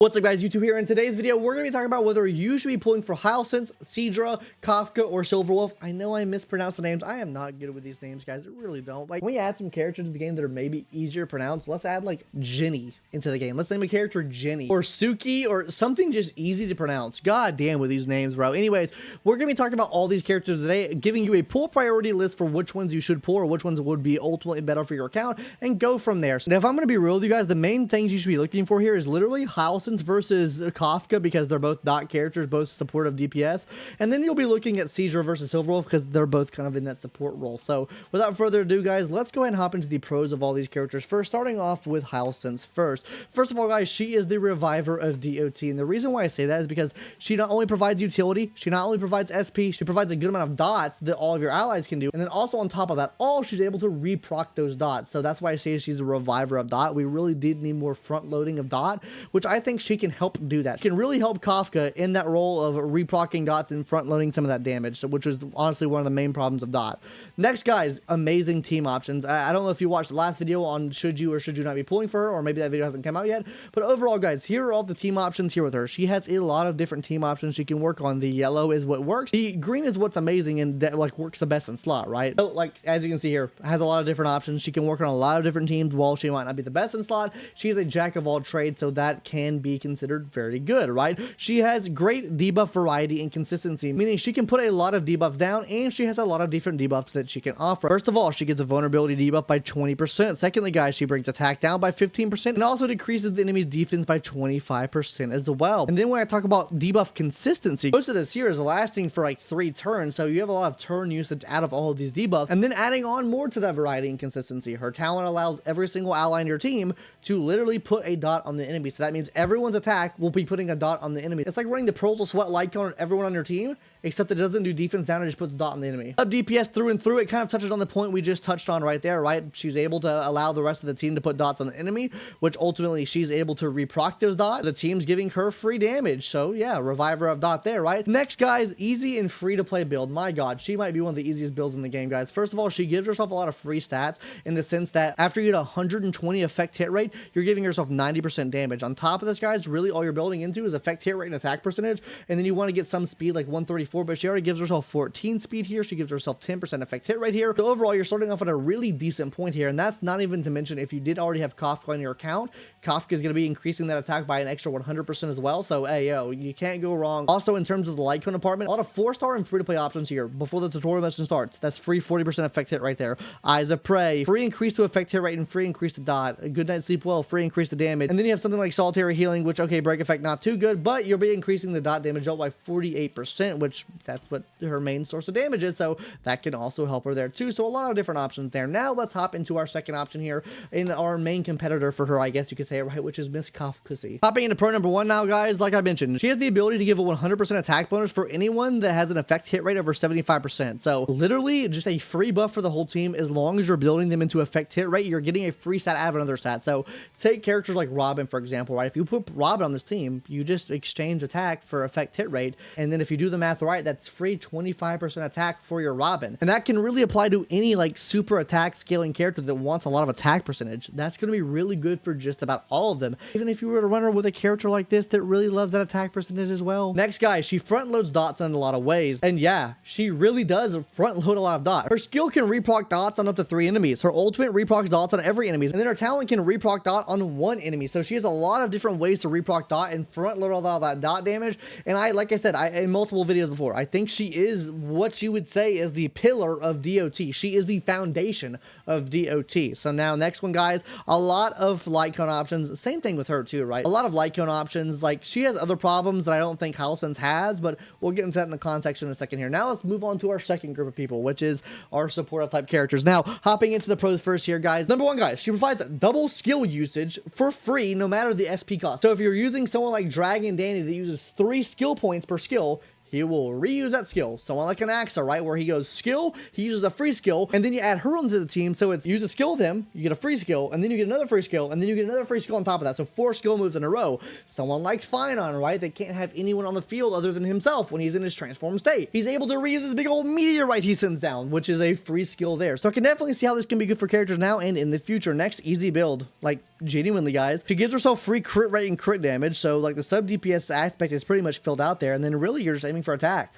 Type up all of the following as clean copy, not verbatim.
What's up guys, YouTube here. In today's video, we're going to be talking about whether you should be pulling for Hysilens, Cerydra, Kafka, or Silverwolf. I know I mispronounced the names. I am not good with these names, guys. I really don't. Like, when we add some characters to the game that are maybe easier to pronounce, let's add like Jenny into the game. Let's name a character Jenny or Suki or something just easy to pronounce. God damn with these names, bro. Anyways, we're going to be talking about all these characters today, giving you a pull priority list for which ones you should pull or which ones would be ultimately better for your account and go from there. So now, if I'm going to be real with you guys, the main things you should be looking for here is literally Hysilens versus Kafka, because they're both dot characters, both supportive DPS, and then you'll be looking at Cerydra versus Silverwolf because they're both kind of in that support role. So without further ado, guys, let's go ahead and hop into the pros of all these characters. First, starting off with Hysilens first. First of all, guys, she is the reviver of DOT, and the reason why I say that is because she not only provides utility, she not only provides SP, she provides a good amount of dots that all of your allies can do, and then also on top of that, she's able to reproc those dots. So that's why I say she's a reviver of dot. We really did need more front loading of dot, which I think she can help do that. She can really help Kafka in that role of reprocking dots and front loading some of that damage, so, which is honestly one of the main problems of dot. Next, guys, amazing team options. I don't know if you watched the last video on should you or should you not be pulling for her, or maybe that video hasn't come out yet, but overall, guys, here are all the team options here with her. She has a lot of different team options she can work on. The yellow is what works. The green is what's amazing and that like works the best in slot, right? So like, as you can see here, has a lot of different options. She can work on a lot of different teams. While she might not be the best in slot, she is a jack of all trades, so that can be considered very good, right? She has great debuff variety and consistency, meaning she can put a lot of debuffs down, and she has a lot of different debuffs that she can offer. First of all, she gets a vulnerability debuff by 20%. Secondly, guys, she brings attack down by 15% and also decreases the enemy's defense by 25% as well. And then when I talk about debuff consistency, most of this here is lasting for like 3 turns, so you have a lot of turn usage out of all of these debuffs. And then adding on more to that variety and consistency, her talent allows every single ally in your team to literally put a dot on the enemy. So that means everyone's attack will be putting a dot on the enemy. It's like running the Pearls of Sweat light cone on everyone on your team, except it doesn't do defense down, it just puts a dot on the enemy. Up DPS through and through. It kind of touches on the point we just touched on right there, right? She's able to allow the rest of the team to put dots on the enemy, which ultimately she's able to reproc those dots. The team's giving her free damage. So yeah, reviver of dot there, right? Next, guys, easy and free to play build. My God, she might be one of the easiest builds in the game, guys. First of all, she gives herself a lot of free stats in the sense that after you get 120 effect hit rate, you're giving yourself 90% damage. On top of this, guys, really all you're building into is effect hit rate and attack percentage, and then you want to get some speed like 134, but she already gives herself 14 speed here. She gives herself 10% effect hit rate here. So overall, you're starting off at a really decent point here, and that's not even to mention if you did already have Kafka on your account, Kafka is going to be increasing that attack by an extra 100% as well. So hey, yo, you can't go wrong. Also, in terms of the light cone department, a lot of 4-star and free-to-play options here before the tutorial mission starts. That's free 40% effect hit right there. Eyes of Prey, free increase to effect hit rate and free increase to dot. A good night sleep well, free increase to damage. And then you have something like solitary healing, which, okay, break effect not too good, but you'll be increasing the dot damage out by 48%, which that's what her main source of damage is, so that can also help her there too. So a lot of different options there. Now let's hop into our second option here in our main competitor for her, I guess you could say it right, which is Miss Kafka. Hopping into pro number 1 now, guys. Like I mentioned, she has the ability to give a 100% attack bonus for anyone that has an effect hit rate over 75%. So literally just a free buff for the whole team. As long as you're building them into effect hit rate, you're getting a free stat out of another stat. So take characters like Robin, for example, right? If you put Robin on this team, you just exchange attack for effect hit rate, and then if you do the math right, that's free 25% attack for your Robin. And that can really apply to any like super attack scaling character that wants a lot of attack percentage. That's going to be really good for just about all of them, even if you were to run her with a character like this that really loves that attack percentage as well. Next, guys, she front loads dots in a lot of ways, and yeah, she really does front load a lot of dots. Her skill can reproc dots on up to 3 enemies. Her ultimate reprocs dots on every enemy, and then her talent can reproc dot on 1 enemy. So she has a lot of different ways to reproc dot and front load all that dot damage. And like I said, in multiple videos before, I think she is what you would say is the pillar of DOT. She is the foundation of DOT. So now next one, guys, a lot of light cone options. Same thing with her too, right? A lot of light cone options. Like, she has other problems that I don't think Hysilens has, but we'll get into that in the con section in a second here. Now let's move on to our second group of people, which is our supportive type characters. Now, hopping into the pros first here, guys. Number 1, guys, she provides double skill usage for free no matter the SP cost. So if you're using someone like Dragon Danny that uses 3 skill points per skill, he will reuse that skill. Someone like an Axa, right? Where he goes skill, he uses a free skill, and then you add her onto the team. So it's use a skill with him, you get a free skill, and then you get another free skill, and then you get another free skill on top of that. So 4 skill moves in a row. Someone like Finon, right? They can't have anyone on the field other than himself when he's in his transformed state. He's able to reuse his big old meteorite he sends down, which is a free skill there. So I can definitely see how this can be good for characters now and in the future. Next, easy build. Like, genuinely, guys. She gives herself free crit rate and crit damage, so like the sub DPS aspect is pretty much filled out there, and then really you're just aiming for attack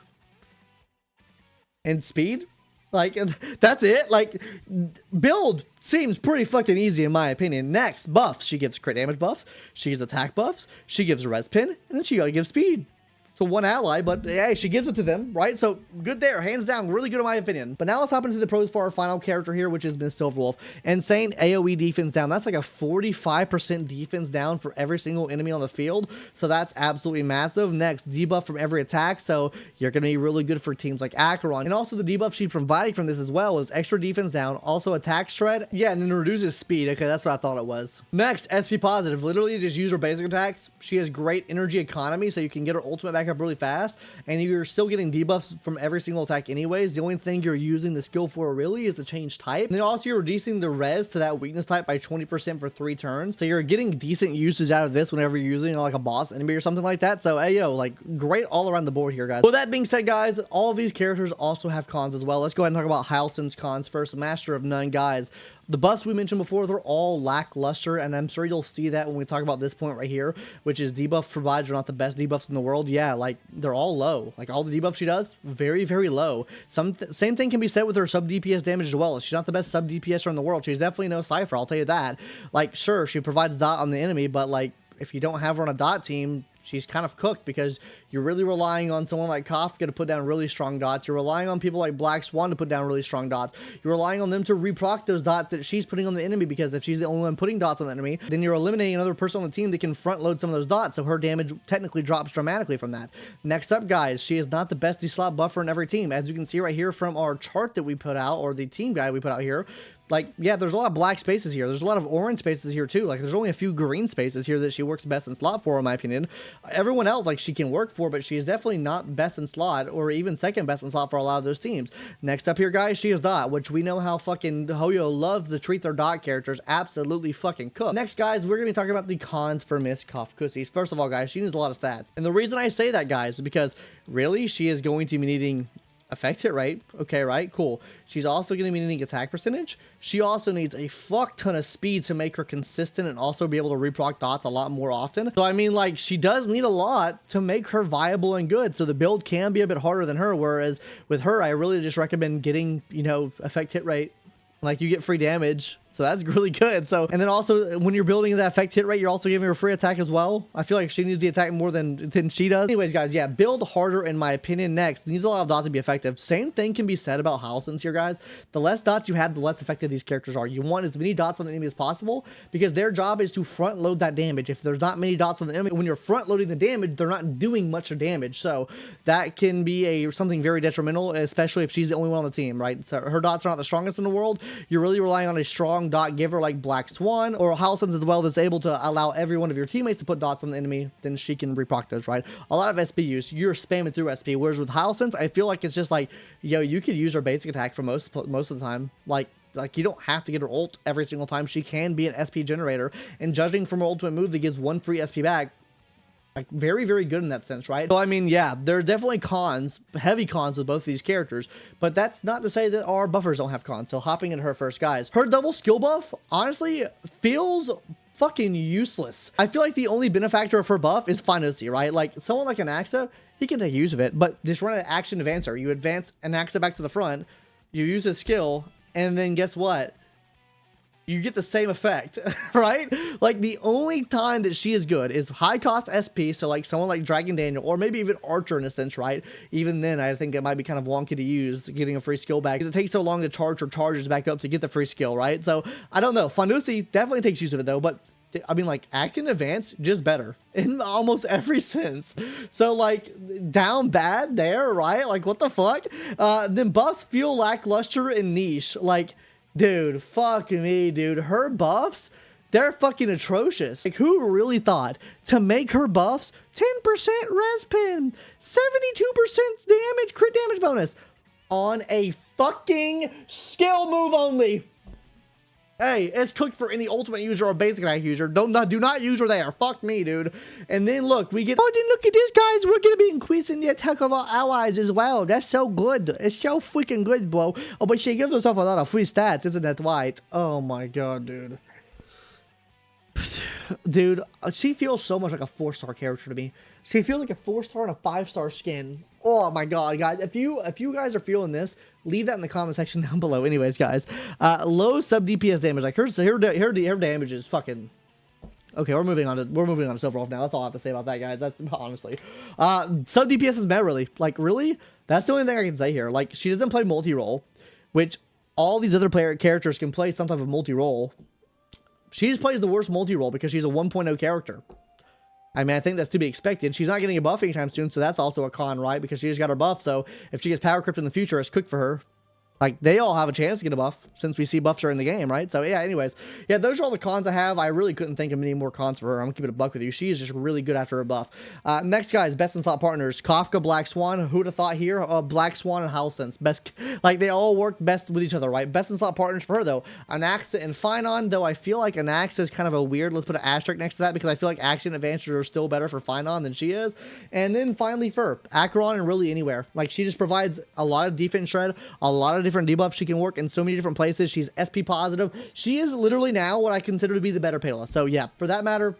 and speed. Like, that's it. Like, build seems pretty fucking easy in my opinion. Next, buffs. She gives crit damage buffs, she gives attack buffs, she gives res pin, and then she gives speed to one ally, but hey, she gives it to them, right? So good there, hands down, really good in my opinion. But now let's hop into the pros for our final character here, which has been Silverwolf. Insane AoE defense down. That's like a 45% defense down for every single enemy on the field. So that's absolutely massive. Next, debuff from every attack. So you're going to be really good for teams like Acheron. And also the debuff she's providing from this as well is extra defense down, also attack shred. Yeah, and then reduces speed. Okay, that's what I thought it was. Next, SP positive. Literally just use her basic attacks. She has great energy economy, so you can get her ultimate back up really fast, and you're still getting debuffs from every single attack anyways. The only thing you're using the skill for really is to change type. And then also you're reducing the res to that weakness type by 20% for 3 turns. So you're getting decent usage out of this whenever you're using like a boss enemy or something like that. So hey, yo, like great all around the board here, guys. With that being said, guys, all of these characters also have cons as well. Let's go ahead and talk about Hysilens Cons first. Master of None, guys. The buffs we mentioned before, they're all lackluster, and I'm sure you'll see that when we talk about this point right here, which is debuff provides are not the best debuffs in the world. Yeah, like they're all low. Like all the debuffs she does, very, very low. Same thing can be said with her sub DPS damage as well. She's not the best sub DPSer in the world. She's definitely no Cypher, I'll tell you that. Like, sure, she provides dot on the enemy, but like if you don't have her on a dot team, she's kind of cooked because you're really relying on someone like Kafka to put down really strong dots. You're relying on people like Black Swan to put down really strong dots. You're relying on them to reproc those dots that she's putting on the enemy, because if she's the only one putting dots on the enemy, then you're eliminating another person on the team that can front load some of those dots, so her damage technically drops dramatically from that. Next up, guys, she is not the best D-slot buffer in every team. As you can see right here from our chart that we put out, or the team guide we put out here, like, yeah, there's a lot of black spaces here. There's a lot of orange spaces here too. Like, there's only a few green spaces here that she works best in slot for, in my opinion. Everyone else, like, she can work for, but she is definitely not best in slot, or even second best in slot for a lot of those teams. Next up here, guys, she is dot, which we know how fucking Hoyo loves to treat their dot characters absolutely fucking cooked. Next, guys, we're going to be talking about the cons for Miss Kafka. First of all, guys, she needs a lot of stats. And the reason I say that, guys, is because really she is going to be needing effect hit rate. Okay, right? Cool. She's also going to be needing attack percentage. She also needs a fuck ton of speed to make her consistent and also be able to reproc dots a lot more often. So, I mean, like, she does need a lot to make her viable and good. So the build can be a bit harder than her, whereas with her, I really just recommend getting, you know, effect hit rate. Like, you get free damage, so that's really good. So, and then also when you're building that effect hit rate, you're also giving her free attack as well. I feel like she needs the attack more than she does. Anyways, guys, yeah, build harder in my opinion. Next, needs a lot of dots to be effective. Same thing can be said about Hysilens here, guys. The less dots you have, the less effective these characters are. You want as many dots on the enemy as possible, because their job is to front load that damage. If there's not many dots on the enemy, when you're front loading the damage, they're not doing much of damage. So that can be something very detrimental, especially if she's the only one on the team, right? So her dots are not the strongest in the world. You're really relying on a strong dot giver like Black Swan or Hysilens as well, that's able to allow every one of your teammates to put dots on the enemy, then she can reproc those, right? A lot of SP use, you're spamming through SP, whereas with Hysilens, I feel like it's just like, yo, you could use her basic attack for most of the time. Like you don't have to get her ult every single time. She can be an SP generator, and judging from her ultimate move that gives 1 free SP back, like very, very good in that sense, right? So, I mean, yeah, there are definitely cons, heavy cons with both these characters, but that's not to say that our buffers don't have cons. So hopping into her first, guys, her double skill buff honestly feels fucking useless. I feel like the only benefactor of her buff is Finosi, right? Like someone like an Axa, he can take use of it, but just run an action advancer. You advance an Axa back to the front, you use his skill, and then guess what? You get the same effect, right? Like the only time that she is good is high cost SP. So like someone like Dragon Daniel, or maybe even Archer in a sense, right? Even then, I think it might be kind of wonky to use getting a free skill back, because it takes so long to charge or charges back up to get the free skill, right? So I don't know. Fanusi definitely takes use of it though, but I mean, like, action advance, just better in almost every sense. So, like, down bad there, right? Like, what the fuck? Then buffs feel lackluster and niche. Like, dude, fuck me, dude. Her buffs, they're fucking atrocious. Like, who really thought to make her buffs 10% res pin, 72% damage, crit damage bonus on a fucking skill move only? Hey, it's cooked for any ultimate user or basic attack user. Do not use her there. Fuck me, dude. And then look, we get, oh, then look at this, guys. We're gonna be increasing the attack of our allies as well. That's so good. It's so freaking good, bro. Oh, but she gives herself a lot of free stats, isn't that right? Oh my god, dude. Dude, she feels so much like a 4-star character to me. She feels like a 4-star and a 5-star skin. Oh my god, guys. If you guys are feeling this, leave that in the comment section down below. Anyways, guys, low sub DPS damage. Like her damage is fucking. Okay, we're moving on to Silverwolf now. That's all I have to say about that, guys. That's honestly, sub DPS is meta, really. Like, really, that's the only thing I can say here. Like, she doesn't play multi-role, which all these other characters can play some type of multi-role. She just plays the worst multi-role because she's a 1.0 character. I mean, I think that's to be expected. She's not getting a buff anytime soon, so that's also a con, right? Because she just got her buff, so if she gets power crept in the future, it's cooked for her. Like, they all have a chance to get a buff since we see buffs during the game, right? So, yeah, anyways. Yeah, those are all the cons I have. I really couldn't think of any more cons for her. I'm going to keep it a buck with you. She is just really good after her buff. Next, guys, best in slot partners. Kafka, Black Swan. Who'd have thought here? Black Swan and Hysilens. Best, like, they all work best with each other, right? Best in slot partners for her, though. Anaxa and Phynon, though I feel like Anaxa is kind of a weird. Let's put an asterisk next to that because I feel like action advantages are still better for Phynon than she is. And then finally for Acheron and really anywhere. Like, she just provides a lot of defense shred, a lot of different debuffs she can work in so many different places. She's SP positive. She is literally now what I consider to be the better Pela. So yeah, for that matter,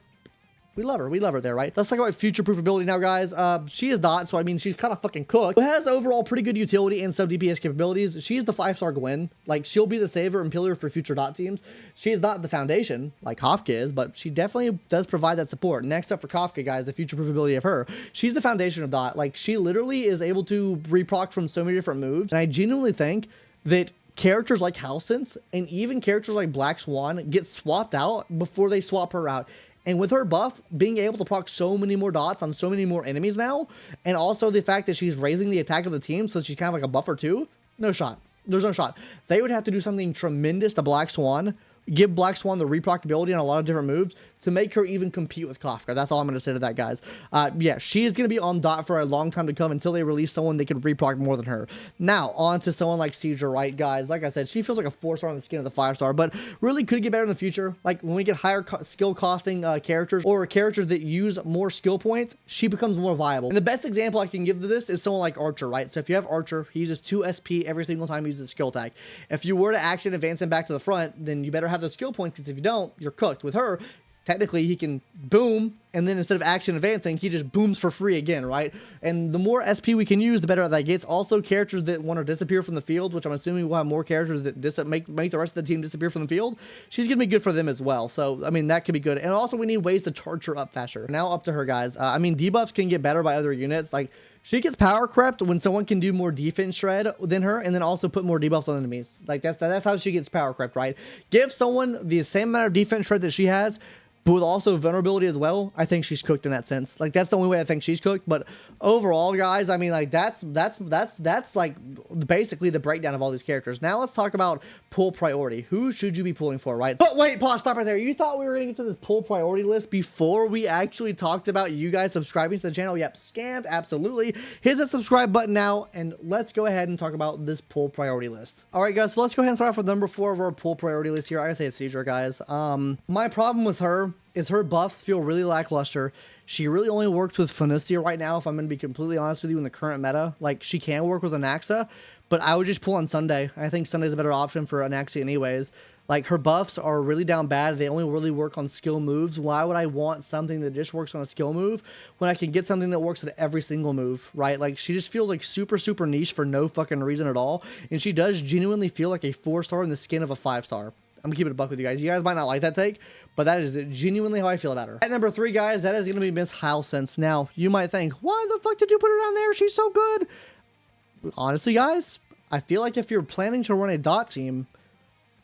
we love her. We love her there, right? Let's talk about future-proof ability now, guys. She is not, so I mean, she's kind of fucking cooked. But has overall pretty good utility and sub DPS capabilities. She's the 5-star Gwen. Like, she'll be the saver and pillar for future dot teams. She is not the foundation like Kafka is, but she definitely does provide that support. Next up for Kafka, guys, the future-proof ability of her. She's the foundation of dot. Like, she literally is able to reproc from so many different moves. And I genuinely think that characters like Hysilens and even characters like Black Swan get swapped out before they swap her out. And with her buff, being able to proc so many more dots on so many more enemies now, and also the fact that she's raising the attack of the team, so she's kind of like a buffer too, no shot. There's no shot. They would have to do something tremendous to Black Swan, give Black Swan the reproc ability on a lot of different moves to make her even compete with Kafka. That's all I'm going to say to that, guys. Yeah, she is going to be on dot for a long time to come until they release someone they can reproc more than her. Now, on to someone like Cerydra, right, guys? Like I said, she feels like a 4-star on the skin of the 5-star, but really could get better in the future. Like, when we get higher skill costing characters or characters that use more skill points, she becomes more viable. And the best example I can give to this is someone like Archer, right? So if you have Archer, he uses 2 SP every single time he uses a skill attack. If you were to action advance him back to the front, then you better have the skill points, because if you don't, you're cooked. With her, technically he can boom, and then instead of action advancing, he just booms for free again, right? And the more SP we can use, the better that gets. Also, characters that want to disappear from the field, which I'm assuming we'll have more characters that make the rest of the team disappear from the field, she's gonna be good for them as well. So I mean, that could be good. And also, we need ways to charge her up faster. Now up to her, guys. I mean, debuffs can get better by other units. Like, she gets power crept when someone can do more defense shred than her, and then also put more debuffs on enemies. Like, that's how she gets power crept, right? Give someone the same amount of defense shred that she has, but with also vulnerability as well. I think she's cooked in that sense. Like, that's the only way I think she's cooked. But overall, guys, I mean, like, that's like basically the breakdown of all these characters. Now let's talk about pull priority. Who should you be pulling for, right? But wait, pause, stop right there. You thought we were gonna get to this pull priority list before we actually talked about you guys subscribing to the channel? Yep, scammed, absolutely. Hit the subscribe button now, and let's go ahead and talk about this pull priority list. All right, guys, so let's go ahead and start off with number 4 of our pull priority list here. I gotta say it's Cerydra, guys. My problem with her is her buffs feel really lackluster. She really only works with Phoenicia right now, if I'm going to be completely honest with you, in the current meta. Like, she can work with Anaxa, but I would just pull on Sunday. I think Sunday's a better option for Anaxa anyways. Like, her buffs are really down bad. They only really work on skill moves. Why would I want something that just works on a skill move when I can get something that works at every single move, right? Like, she just feels like super, super niche for no fucking reason at all. And she does genuinely feel like a 4-star in the skin of a 5-star. I'm gonna keep it a buck with you guys. You guys might not like that take, but that is genuinely how I feel about her. At number 3, guys, that is gonna be Miss Hysilens. Now, you might think, why the fuck did you put her down there? She's so good. Honestly, guys, I feel like if you're planning to run a dot team,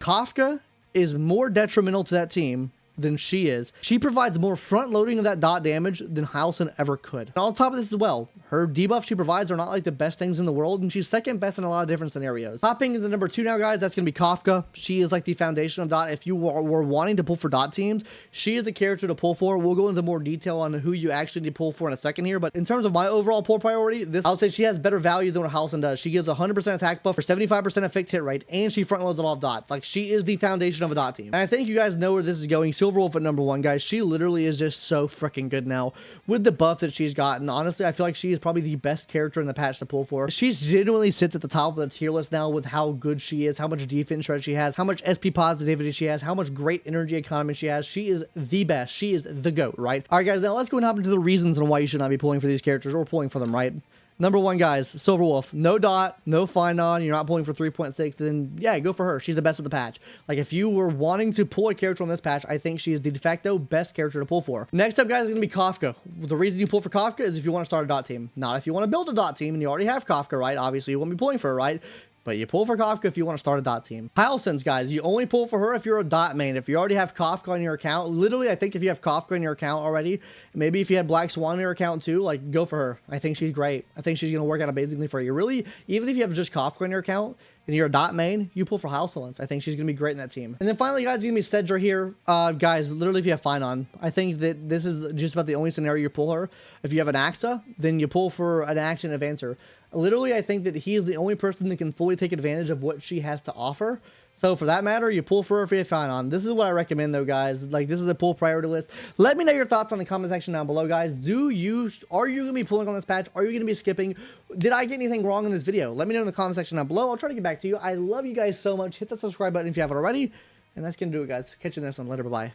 Kafka is more detrimental to that team than she is. She provides more front loading of that dot damage than Hysilens ever could. And on top of this as well, her debuffs she provides are not like the best things in the world, and she's second best in a lot of different scenarios. Hopping into number 2 now, guys, that's going to be Kafka. She is like the foundation of dot. If you were wanting to pull for dot teams, she is the character to pull for. We'll go into more detail on who you actually need to pull for in a second here, but in terms of my overall pull priority, I would say she has better value than what Hysilens does. She gives 100% attack buff for 75% of fixed hit rate, and she front loads a lot of dots. Like, she is the foundation of a dot team. And I think you guys know where this is going. Silverwolf at number 1, guys. She literally is just so freaking good now with the buff that she's gotten. Honestly, I feel like she is probably the best character in the patch to pull for. She genuinely sits at the top of the tier list now with how good she is, how much defense shred she has, how much SP positivity she has, how much great energy economy she has. She is the best. She is the GOAT, right? All right, guys, now let's go and hop into the reasons on why you should not be pulling for these characters or pulling for them, right? Number 1, guys, Silverwolf. No dot, no Finon, you're not pulling for 3.6, then yeah, go for her. She's the best of the patch. Like, if you were wanting to pull a character on this patch, I think she is the de facto best character to pull for. Next up, guys, is going to be Kafka. The reason you pull for Kafka is if you want to start a dot team. Not if you want to build a dot team and you already have Kafka, right? Obviously, you won't be pulling for her, right? But you pull for Kafka if you want to start a dot team. Hysilens, guys, you only pull for her if you're a dot main. If you already have Kafka on your account, literally, I think if you have Kafka in your account already, maybe if you had Black Swan in your account too, like, go for her. I think she's great. I think she's going to work out amazingly for you. Really, even if you have just Kafka in your account and you're a dot main, you pull for Hysilens. I think she's going to be great in that team. And then finally, guys, going to be Cerydra here. Guys, literally, if you have Finon, I think that this is just about the only scenario you pull her. If you have an Axa, then you pull for an action advancer. Literally, I think that he is the only person that can fully take advantage of what she has to offer. So for that matter, you pull for her if you have Finon. This is what I recommend, though, guys. Like, this is a pull priority list. Let me know your thoughts on the comment section down below, guys. Are you going to be pulling on this patch? Are you going to be skipping? Did I get anything wrong in this video? Let me know in the comment section down below. I'll try to get back to you. I love you guys so much. Hit the subscribe button if you haven't already. And that's going to do it, guys. Catch you next one. Later. Bye-bye.